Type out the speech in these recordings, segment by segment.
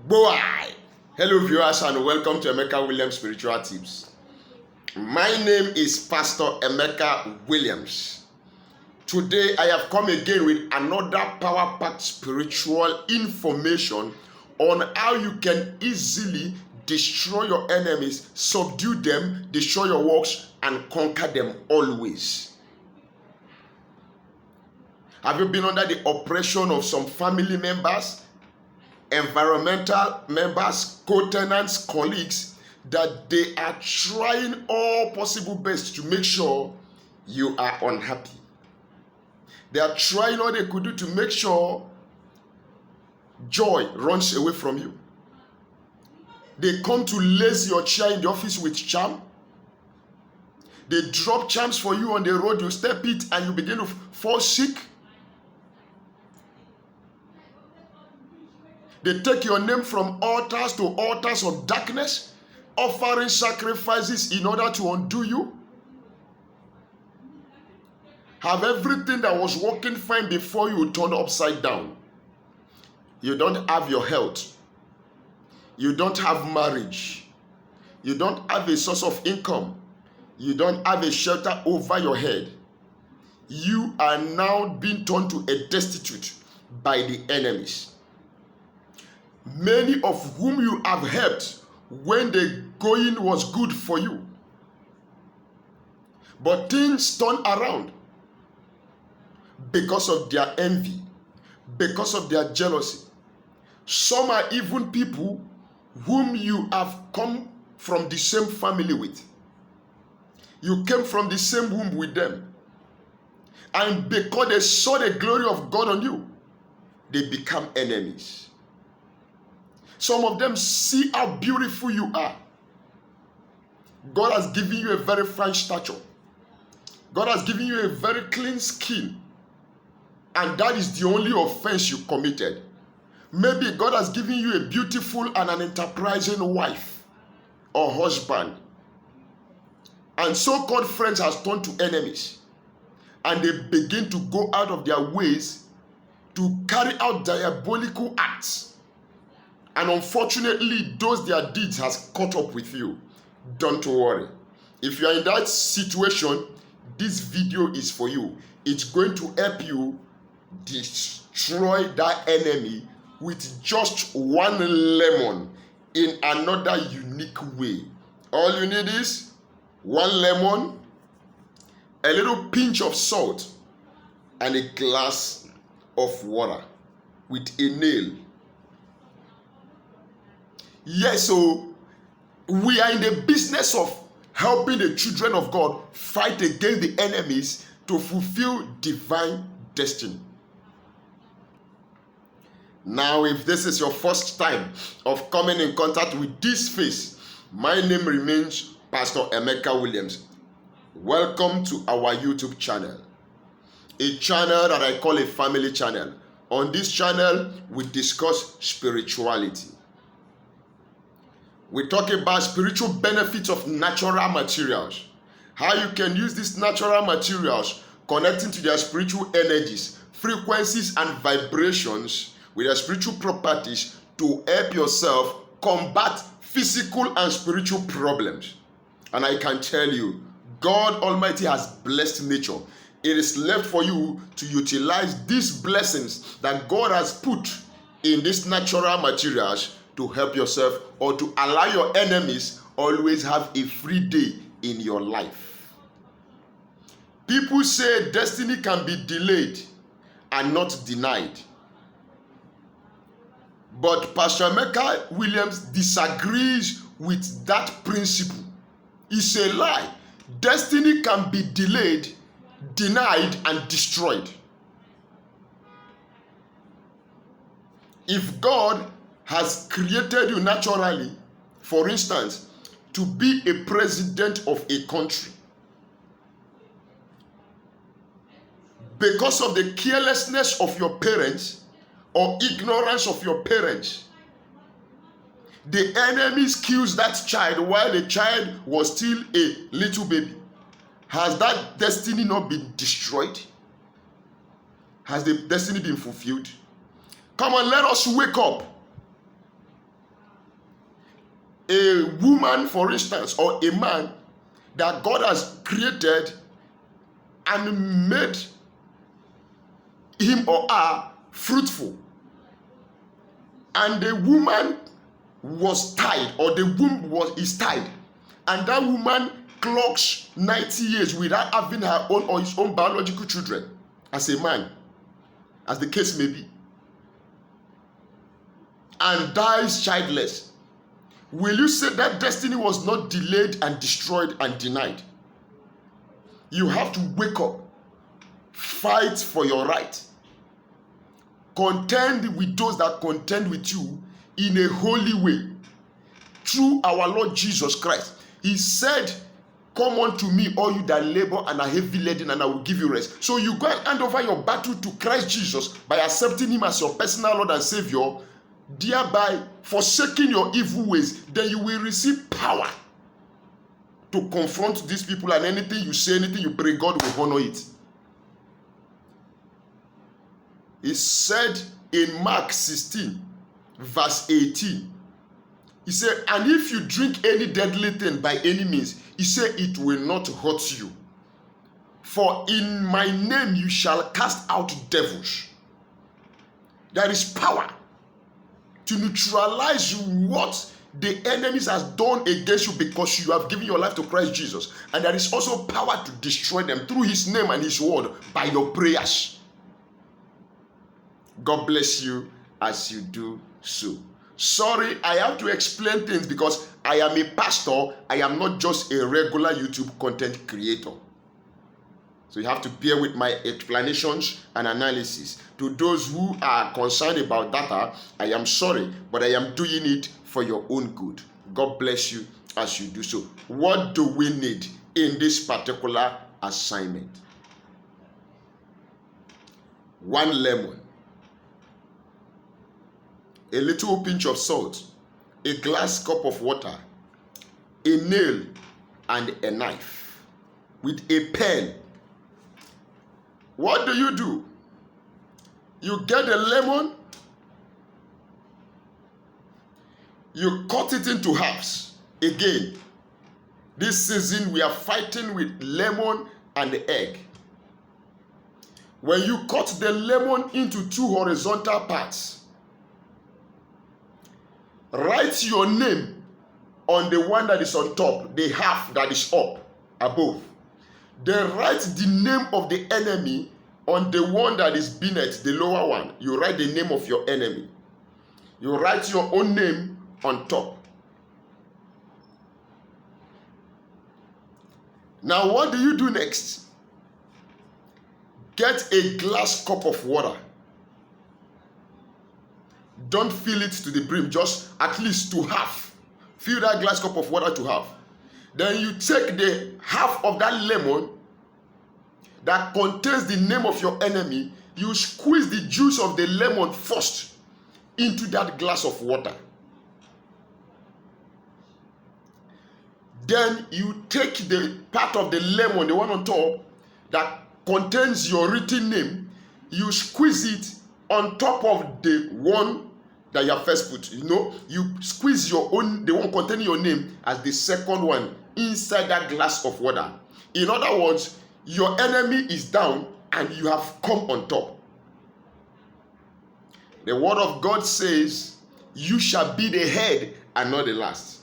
Boy! Hello viewers and welcome to Emeka Williams Spiritual Tips. My name is Pastor Emeka Williams. Today I have come again with another power-packed spiritual information on how you can easily destroy your enemies, subdue them, destroy your works, and conquer them always. Have you been under the oppression of some family members, environmental members, co-tenants, colleagues, that they are trying all possible best to make sure you are unhappy? They are trying all they could do to make sure joy runs away from you. They come to lace your chair in the office with charm. They drop charms for you on the road, you step it and you begin to fall sick. They take your name from altars to altars of darkness, offering sacrifices in order to undo you. Have everything that was working fine before you turned upside down. You don't have your health. You don't have marriage. You don't have a source of income. You don't have a shelter over your head. You are now being turned to a destitute by the enemies. Many of whom you have helped when the going was good for you. But things turn around because of their envy, because of their jealousy. Some are even people whom you have come from the same family with. You came from the same womb with them. And because they saw the glory of God on you, they become enemies. Some of them see how beautiful you are. God has given you a very fine stature. God has given you a very clean skin. And that is the only offense you committed. Maybe God has given you a beautiful and an enterprising wife or husband. And so-called friends has turned to enemies. And they begin to go out of their ways to carry out diabolical acts. And unfortunately, those their deeds has caught up with you. Don't worry. If you are in that situation, this video is for you. It's going to help you destroy that enemy with just one lemon in another unique way. All you need is one lemon, a little pinch of salt, and a glass of water with a nail. Yes, so we are in the business of helping the children of God fight against the enemies to fulfill divine destiny. Now, if this is your first time of coming in contact with this face, my name remains Pastor Emeka Williams. Welcome to our YouTube channel, a channel that I call a family channel. On this channel, we discuss spirituality. We talk about spiritual benefits of natural materials. How you can use these natural materials connecting to their spiritual energies, frequencies, and vibrations with their spiritual properties to help yourself combat physical and spiritual problems. And I can tell you, God Almighty has blessed nature. It is left for you to utilize these blessings that God has put in these natural materials to help yourself or to allow your enemies always have a free day in your life. People say destiny can be delayed and not denied. But Pastor Emeka Williams disagrees with that principle. It's a lie. Destiny can be delayed, denied, and destroyed. If God has created you naturally, for instance, to be a president of a country, because of the carelessness of your parents or ignorance of your parents, the enemies kills that child while the child was still a little baby. Has that destiny not been destroyed? Has the destiny been fulfilled? Come on, let us wake up. a woman, for instance, or a man that God has created and made him or her fruitful, and the woman was tied, or the womb is tied, and that woman clocks 90 years without having her own or his own biological children, as a man, as the case may be, and dies childless, will you say that destiny was not delayed and destroyed and denied? You have to wake up, fight for your right, contend with those that contend with you in a holy way through our Lord Jesus Christ. He said, come unto me, all you that labor and are heavy laden, and I will give you rest. So you go and hand over your battle to Christ Jesus by accepting him as your personal Lord and Savior, thereby forsaking your evil ways. Then you will receive power to confront these people, and anything you say, anything you pray, God will honor it. He said in Mark 16, verse 18, he said, and if you drink any deadly thing by any means, he said, it will not hurt you. For in my name you shall cast out devils. There is power to neutralize what the enemies has done against you because you have given your life to Christ Jesus. And there is also power to destroy them through his name and his word by your prayers. God bless you as you do so. Sorry, I have to explain things because I am a pastor. I am not just a regular YouTube content creator. So you have to bear with my explanations and analysis. To those who are concerned about data, I am sorry, but I am doing it for your own good. God bless you as you do so. What do we need in this particular assignment? 1 lemon, a little pinch of salt, a glass cup of water, a nail, and a knife with a pen. What do? You get a lemon, you cut it into halves. Again, this season we are fighting with lemon and egg. When you cut the lemon into 2 horizontal parts, write your name on the one that is on top, the half that is up, above. Then write the name of the enemy on the one that is beneath, the lower one. You write the name of your enemy. You write your own name on top. Now what do you do next? Get a glass cup of water. Don't fill it to the brim, just at least to half. Fill that glass cup of water to half. Then you take the half of that lemon that contains the name of your enemy. You squeeze the juice of the lemon first into that glass of water. Then you take the part of the lemon, the one on top, that contains your written name. You squeeze it on top of the one that you have first put. You squeeze your own, the one containing your name, as the second one inside that glass of water. In other words, your enemy is down and you have come on top. The word of God says, you shall be the head and not the last,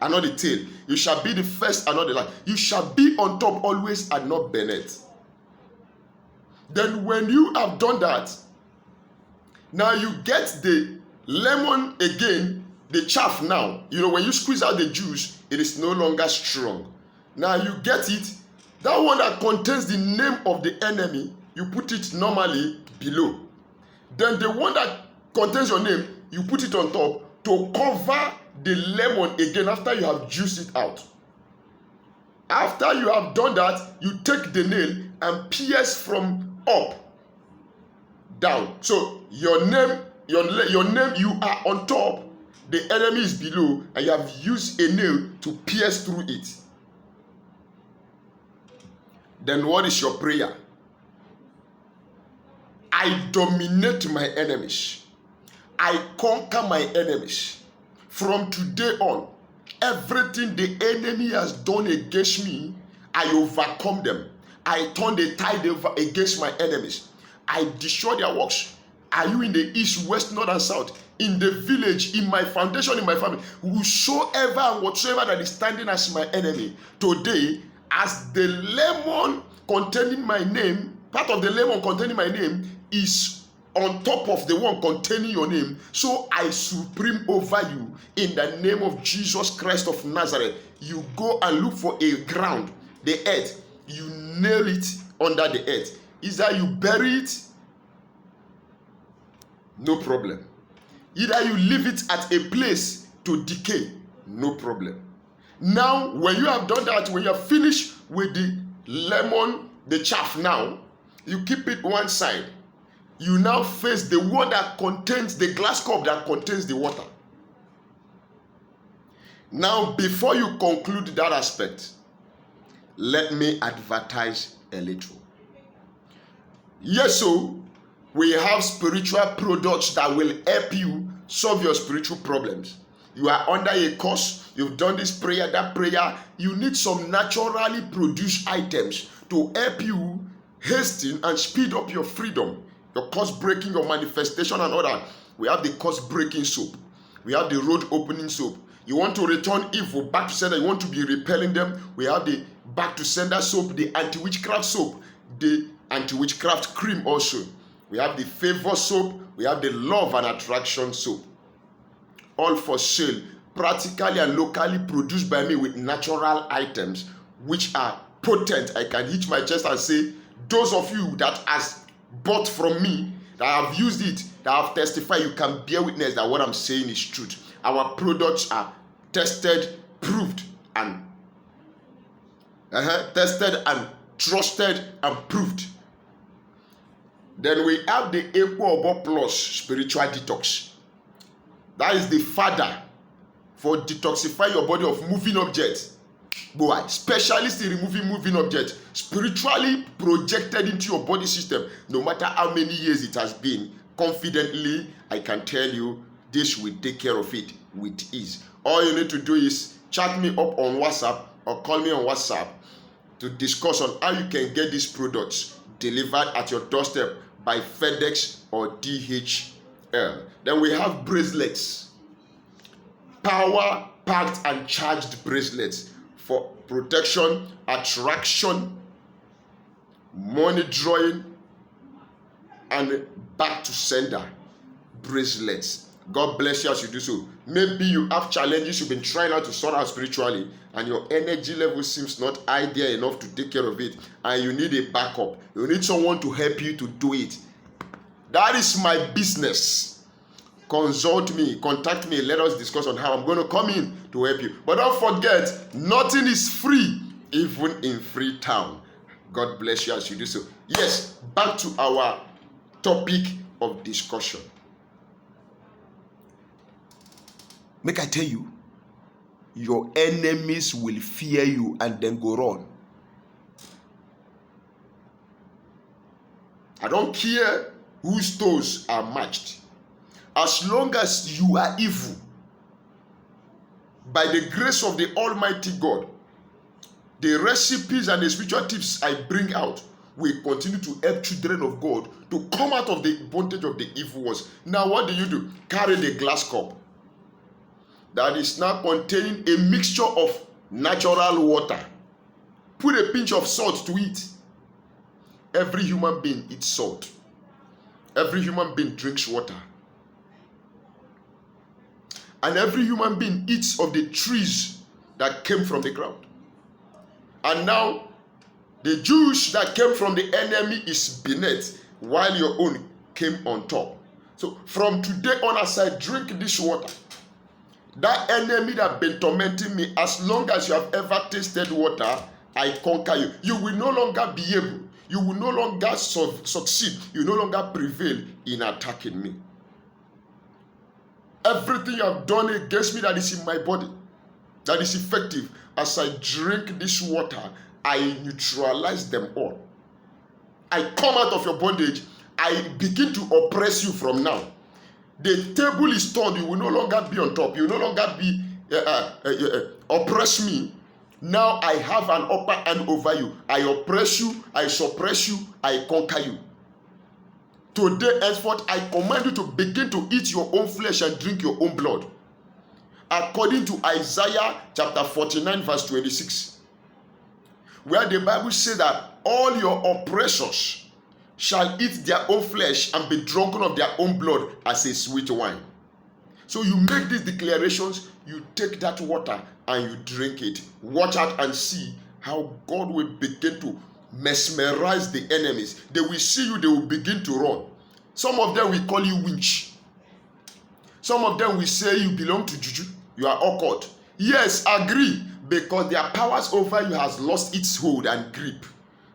and not the tail. You shall be the first and not the last. You shall be on top always and not beneath. Then when you have done that, now you get the lemon again, the chaff now. When you squeeze out the juice, it is no longer strong. Now you get it. That one that contains the name of the enemy, you put it normally below. Then the one that contains your name, you put it on top to cover the lemon again after you have juiced it out. After you have done that, you take the nail and pierce from up down. So your name, you are on top, the enemy is below, and you have used a nail to pierce through it. Then what is your prayer? I dominate my enemies. I conquer my enemies. From today on, everything the enemy has done against me, I overcome them. I turn the tide against my enemies. I destroy their works. Are you in the east, west, north, and south? In the village, in my foundation, in my family, whosoever and whatsoever that is standing as my enemy, today, as the lemon containing my name, part of the lemon containing my name is on top of the one containing your name, so I supreme over you in the name of Jesus Christ of Nazareth. You go and look for a ground, the earth, you nail it under the earth. Either you bury it, no problem. Either you leave it at a place to decay, no problem. Now, when you have done that, when you have finished with the lemon, the chaff now, you keep it one side. You now face the one that contains the glass cup that contains the water. Now, before you conclude that aspect, let me advertise a little. Yes, so we have spiritual products that will help you solve your spiritual problems. You are under a course, you've done this prayer, that prayer. You need some naturally produced items to help you hasten and speed up your freedom, your curse breaking, your manifestation and all that. We have the curse breaking soap. We have the road opening soap. You want to return evil back to sender, you want to be repelling them. We have the back to sender soap, the anti-witchcraft soap, the anti-witchcraft cream also. We have the favor soap, we have the love and attraction soap. All for sale, practically and locally produced by me with natural items which are potent. I can hit my chest and say, those of you that has bought from me, that have used it, that have testified, you can bear witness that what I'm saying is truth. Our products are tested, proved, and tested and trusted and proved. Then we have the Equal Plus spiritual detox. That is the father for detoxify your body of moving objects. Boy, specialist in removing moving objects, spiritually projected into your body system. No matter how many years it has been, confidently, I can tell you, this will take care of it with ease. All you need to do is chat me up on WhatsApp or call me on WhatsApp to discuss on how you can get these products delivered at your doorstep by FedEx or DHL. Then we have bracelets, power packed and charged bracelets for protection, attraction, money drawing, and back to sender bracelets. God bless you as you do so. Maybe you have challenges you've been trying out to sort out spiritually, and your energy level seems not ideal enough to take care of it, and you need a backup. You need someone to help you to do it. That is my business. Consult me, contact me, let us discuss on how I'm going to come in to help you. But don't forget, nothing is free, even in Freetown. God bless you as you do so. Yes, back to our topic of discussion. Make I tell you, your enemies will fear you and then go run. I don't care whose toes are matched. As long as you are evil, by the grace of the Almighty God, the recipes and the spiritual tips I bring out will continue to help children of God to come out of the bondage of the evil ones. Now what do? Carry the glass cup that is now containing a mixture of natural water. Put a pinch of salt to it. Every human being eats salt. Every human being drinks water. And every human being eats of the trees that came from the ground. And now, the juice that came from the enemy is beneath, while your own came on top. So, from today on, as I drink this water, that enemy that been tormenting me, as long as you have ever tasted water, I conquer you. You will no longer be able, you will no longer succeed, you will no longer prevail in attacking me. Everything you have done against me that is in my body, that is effective, as I drink this water, I neutralize them all. I come out of your bondage. I begin to oppress you from now. The table is turned. You will no longer be on top. You will no longer be oppress me, now I have an upper hand over you. I oppress you, I suppress you, I conquer you. Today, henceforth, I command you to begin to eat your own flesh and drink your own blood. According to Isaiah chapter 49 verse 26, where the Bible says that all your oppressors shall eat their own flesh and be drunken of their own blood as a sweet wine. So you make these declarations, you take that water and you drink it. Watch out and see how God will begin to mesmerize the enemies. They will see you, they will begin to run. Some of them will call you winch. Some of them will say you belong to juju, you are occult. Yes, agree, because their powers over you has lost its hold and grip.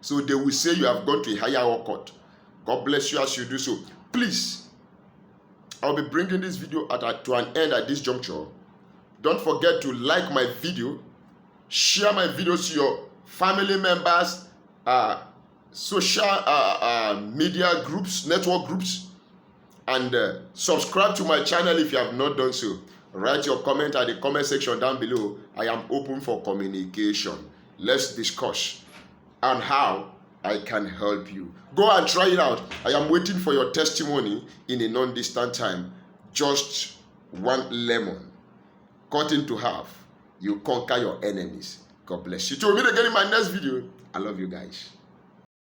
So they will say you have gone to a higher occult. God bless you as you do so. Please, I'll be bringing this video to an end at this juncture. Don't forget to like my video, share my videos to your family members, social media groups, network groups, and subscribe to my channel if you have not done so. Write your comment at the comment section down below. I am open for communication. Let's discuss on how I can help you. Go and try it out. I am waiting for your testimony in a non-distant time. Just one lemon cut into half. You conquer your enemies. God bless you. Till we meet again in my next video. I love you guys.